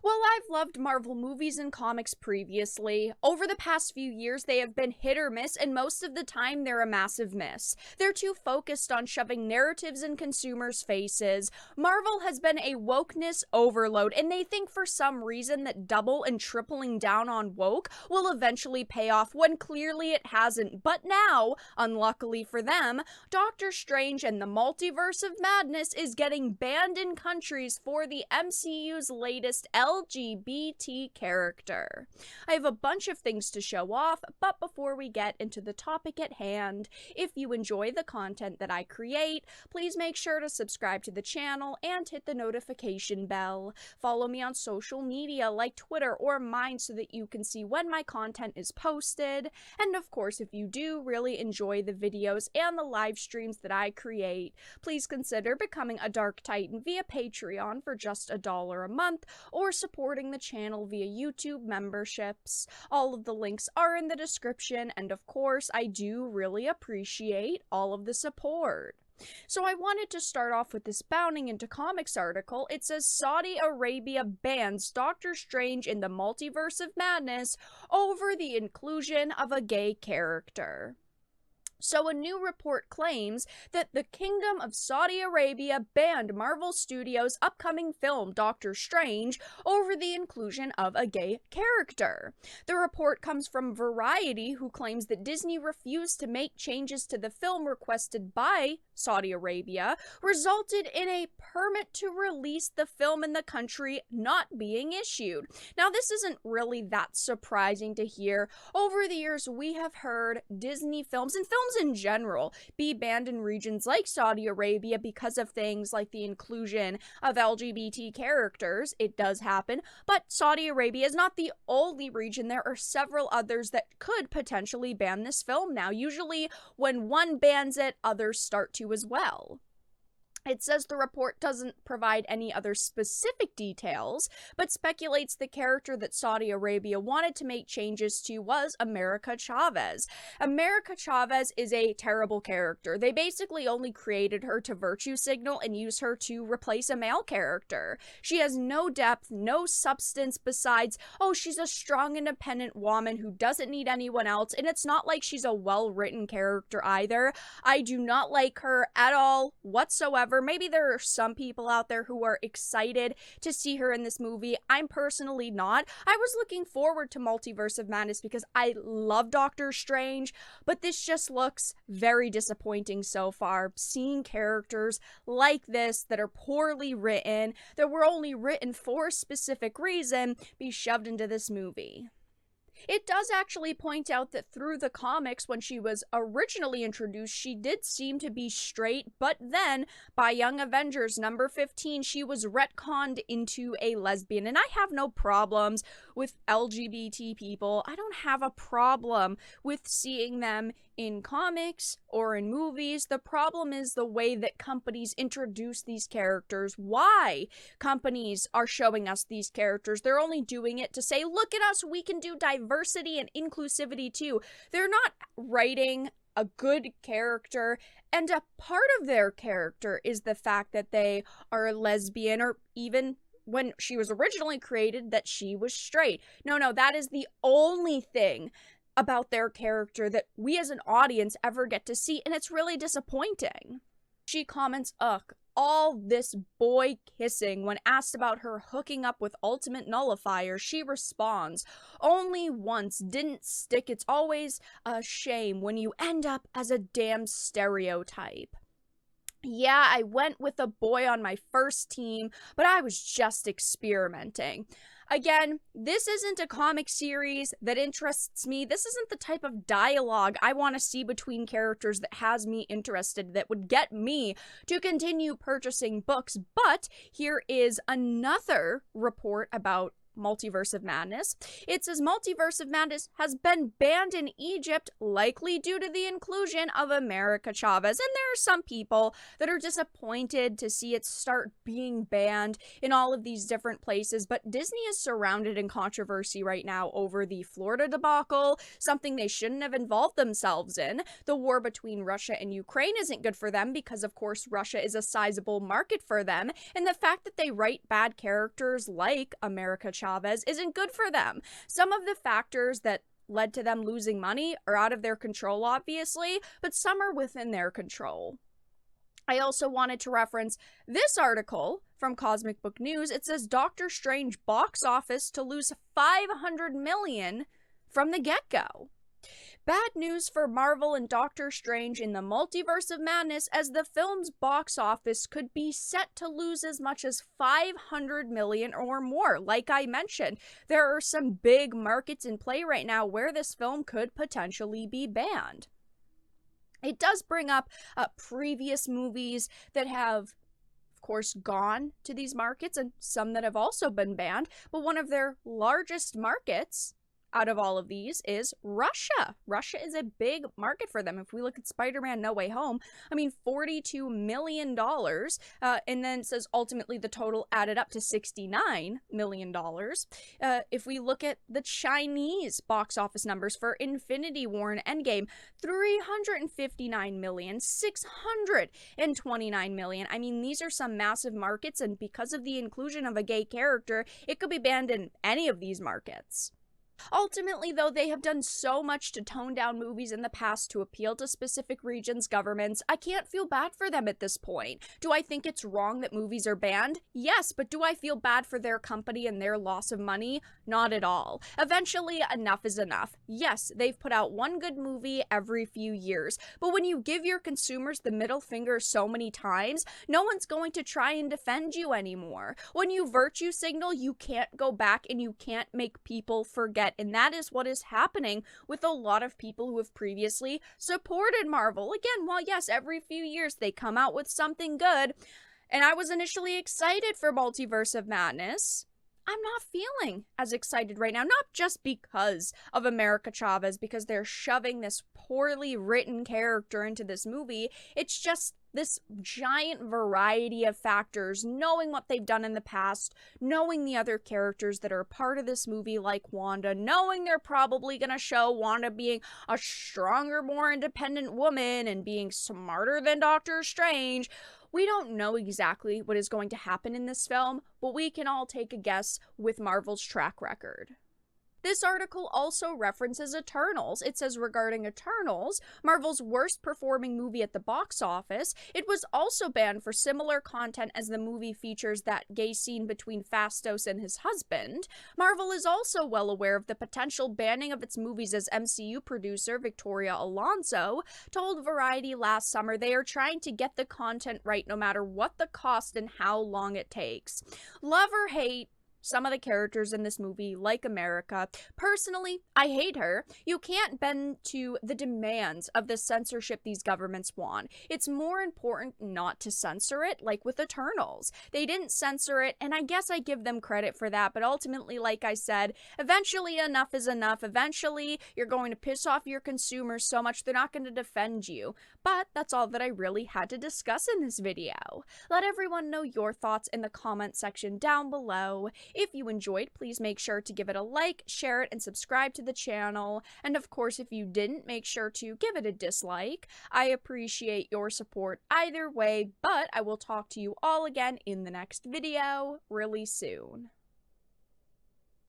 Well, I've loved Marvel movies and comics previously. Over the past few years, they have been hit or miss, and most of the time, they're a massive miss. They're too focused on shoving narratives in consumers' faces. Marvel has been a wokeness overload, and they think for some reason that double and tripling down on woke will eventually pay off when clearly it hasn't. But now, unluckily for them, Doctor Strange and the Multiverse of Madness is getting banned in countries for the MCU's latest LGBT character. I have a bunch of things to show off, but before we get into the topic at hand, if you enjoy the content that I create, please make sure to subscribe to the channel and hit the notification bell. Follow me on social media like Twitter or mine so that you can see when my content is posted. And of course, if you do really enjoy the videos and the live streams that I create, please consider becoming a Dark Titan via Patreon for just $1 a month, or supporting the channel via YouTube memberships. All of the links are in the description, and of course, I do really appreciate all of the support. So I wanted to start off with this Bounding into Comics article. It says Saudi Arabia bans Doctor Strange in the Multiverse of Madness over the inclusion of a gay character. So a new report claims that the Kingdom of Saudi Arabia banned Marvel Studios' upcoming film Doctor Strange over the inclusion of a gay character. The report comes from Variety, who claims that Disney refused to make changes to the film requested by Saudi Arabia, resulted in a permit to release the film in the country not being issued. Now, this isn't really that surprising to hear. Over the years, we have heard Disney films and films in general be banned in regions like Saudi Arabia because of things like the inclusion of LGBT characters. It does happen, but Saudi Arabia is not the only region. There are several others that could potentially ban this film now. Usually when one bans it, others start to as well. It says the report doesn't provide any other specific details, but speculates the character that Saudi Arabia wanted to make changes to was America Chavez. America Chavez is a terrible character. They basically only created her to virtue signal and use her to replace a male character. She has no depth, no substance besides, oh, she's a strong, independent woman who doesn't need anyone else, and it's not like she's a well-written character either. I do not like her at all whatsoever. Maybe there are some people out there who are excited to see her in this movie. I'm personally not. I was looking forward to Multiverse of Madness because I love Doctor Strange, but this just looks very disappointing so far. Seeing characters like this that are poorly written, that were only written for a specific reason, be shoved into this movie. It does actually point out that through the comics, when she was originally introduced, she did seem to be straight, but then by Young Avengers number 15, she was retconned into a lesbian. And I have no problems with LGBT people. I don't have a problem with seeing them in comics or in movies. The problem is the way that companies introduce these characters. Why companies are showing us these characters? They're only doing it to say, look at us, we can do diversity and inclusivity too. They're not writing a good character, and a part of their character is the fact that they are a lesbian, or even when she was originally created that she was straight. No, that is the only thing about their character that we as an audience ever get to see, and it's really disappointing. She comments, ugh, all this boy kissing. When asked about her hooking up with Ultimate Nullifier, she responds, only once, didn't stick. It's always a shame when you end up as a damn stereotype. Yeah, I went with a boy on my first team, but I was just experimenting. Again, this isn't a comic series that interests me. This isn't the type of dialogue I want to see between characters that has me interested, that would get me to continue purchasing books. But here is another report about Multiverse of Madness. It says Multiverse of Madness has been banned in Egypt, likely due to the inclusion of America Chavez. And there are some people that are disappointed to see it start being banned in all of these different places, but Disney is surrounded in controversy right now over the Florida debacle, something they shouldn't have involved themselves in. The war between Russia and Ukraine isn't good for them because, of course, Russia is a sizable market for them, and the fact that they write bad characters like America Chavez isn't good for them. Some of the factors that led to them losing money are out of their control, obviously, but some are within their control. I also wanted to reference this article from Cosmic Book News. It says Doctor Strange box office to lose $500 million from the get-go. Bad news for Marvel and Doctor Strange in the Multiverse of Madness, as the film's box office could be set to lose as much as $500 million or more. Like I mentioned, there are some big markets in play right now where this film could potentially be banned. It does bring up previous movies that have, of course, gone to these markets and some that have also been banned, but one of their largest markets out of all of these is Russia. Russia is a big market for them. If we look at Spider-Man No Way Home, I mean, $42 million, and then it says ultimately the total added up to $69 million. If we look at the Chinese box office numbers for Infinity War and Endgame, $359 million, $629 million. I mean, these are some massive markets, and because of the inclusion of a gay character, it could be banned in any of these markets. Ultimately, though, they have done so much to tone down movies in the past to appeal to specific regions, governments. I can't feel bad for them at this point. Do I think it's wrong that movies are banned? Yes, but do I feel bad for their company and their loss of money? Not at all. Eventually, enough is enough. Yes, they've put out one good movie every few years, but when you give your consumers the middle finger so many times, no one's going to try and defend you anymore. When you virtue signal, you can't go back and you can't make people forget. And that is what is happening with a lot of people who have previously supported Marvel. Again, while yes, every few years they come out with something good, and I was initially excited for Multiverse of Madness, I'm not feeling as excited right now, not just because of America Chavez, because they're shoving this poorly written character into this movie. It's just this giant variety of factors, knowing what they've done in the past, knowing the other characters that are part of this movie like Wanda, knowing they're probably going to show Wanda being a stronger, more independent woman and being smarter than Doctor Strange. We don't know exactly what is going to happen in this film, but we can all take a guess with Marvel's track record. This article also references Eternals. It says regarding Eternals, Marvel's worst performing movie at the box office, it was also banned for similar content as the movie features that gay scene between Phastos and his husband. Marvel is also well aware of the potential banning of its movies, as MCU producer Victoria Alonso told Variety last summer they are trying to get the content right no matter what the cost and how long it takes. Love or hate some of the characters in this movie, like America. Personally, I hate her. You can't bend to the demands of the censorship these governments want. It's more important not to censor it, like with Eternals. They didn't censor it, and I guess I give them credit for that, but ultimately, like I said, eventually enough is enough. Eventually, you're going to piss off your consumers so much they're not going to defend you. But that's all that I really had to discuss in this video. Let everyone know your thoughts in the comment section down below. If you enjoyed, please make sure to give it a like, share it, and subscribe to the channel. And of course, if you didn't, make sure to give it a dislike. I appreciate your support either way, but I will talk to you all again in the next video really soon.